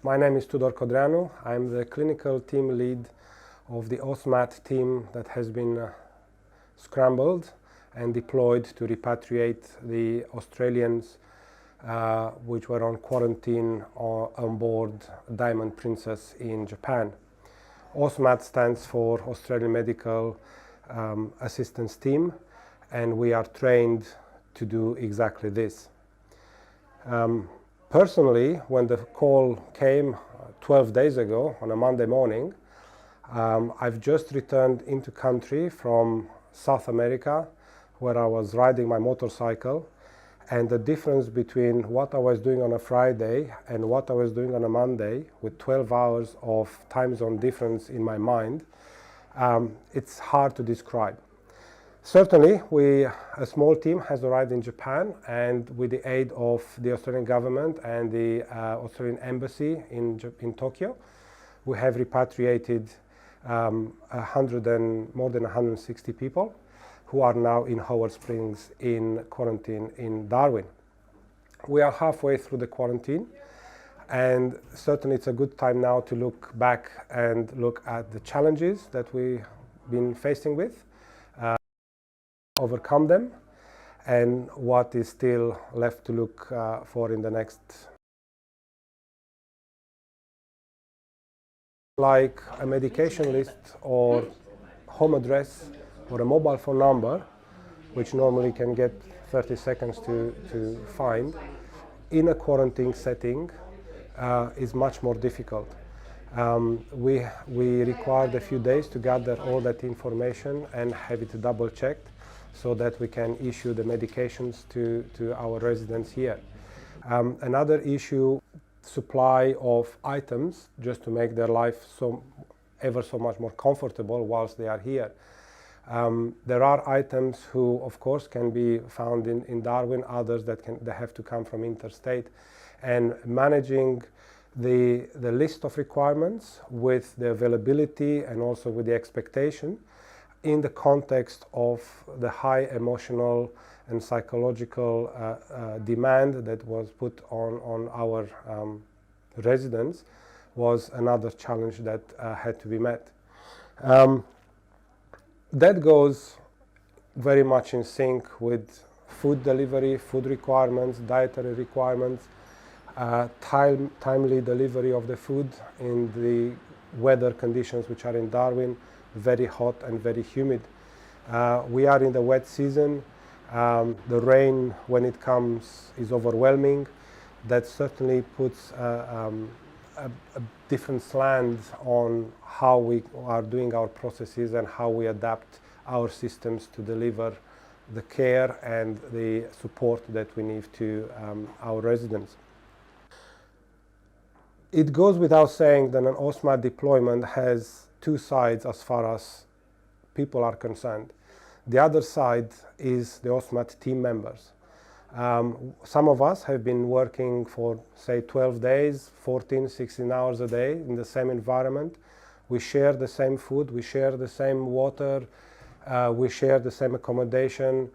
My name is Tudor Codreanu. I'm the clinical team lead of the OSMAT team that has been scrambled and deployed to repatriate the Australians which were on quarantine on board Diamond Princess in Japan. OSMAT stands for Australian Medical Assistance Team, and we are trained to do exactly this. Personally, when the call came 12 days ago on a Monday morning, I've just returned into country from South America, where I was riding my motorcycle, and the difference between what I was doing on a Friday and what I was doing on a Monday, with 12 hours of time zone difference in my mind, it's hard to describe. Certainly, a small team has arrived in Japan, and with the aid of the Australian government and the Australian embassy in Tokyo, we have repatriated more than 160 people who are now in Howard Springs in quarantine in Darwin. We are halfway through the quarantine, and certainly it's a good time now to look back and look at the challenges that we've been facing with, overcome them, and what is still left to look for in the next. Like a medication list or home address or a mobile phone number, which normally can get 30 seconds to find, in a quarantine setting is much more difficult. We required a few days to gather all that information and have it double checked, so that we can issue the medications to our residents here. Another issue, supply of items, just to make their life ever so much more comfortable whilst they are here. There are items who, of course, can be found in Darwin, others that they have to come from interstate, and managing the list of requirements with the availability and also with the expectation in the context of the high emotional and psychological demand that was put on our residents was another challenge that had to be met. That goes very much in sync with food delivery, food requirements, dietary requirements, timely delivery of the food in the weather conditions which are in Darwin, very hot and very humid. We are in the wet season. The rain, when it comes, is overwhelming. That certainly puts a different slant on how we are doing our processes and how we adapt our systems to deliver the care and the support that we need to our residents. It goes without saying that an OSMAT deployment has two sides as far as people are concerned. The other side is the OSMAT team members. Some of us have been working for, say, 12 days, 14, 16 hours a day in the same environment. We share the same food, we share the same water, we share the same accommodation,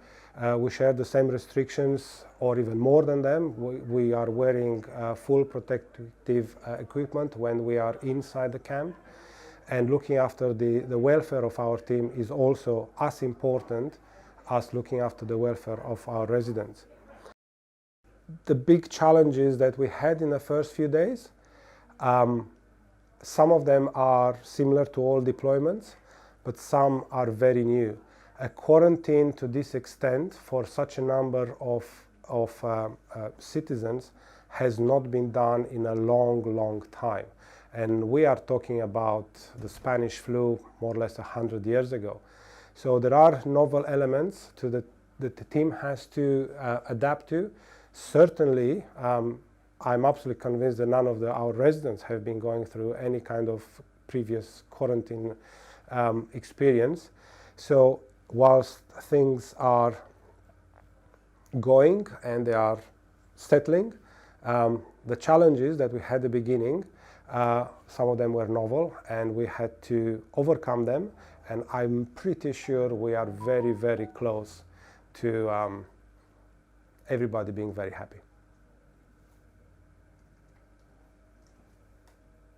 we share the same restrictions, or even more than them. We are wearing full protective equipment when we are inside the camp. And looking after the welfare of our team is also as important as looking after the welfare of our residents. The big challenges that we had in the first few days, some of them are similar to all deployments, but some are very new. A quarantine to this extent for such a number of citizens has not been done in a long time. And we are talking about the Spanish flu more or less 100 years ago. So there are novel elements that the team has to adapt to. Certainly, I'm absolutely convinced that none of our residents have been going through any kind of previous quarantine experience. So whilst things are going and they are settling, the challenges that we had at the beginning, some of them were novel, and we had to overcome them, and I'm pretty sure we are very close to everybody being very happy.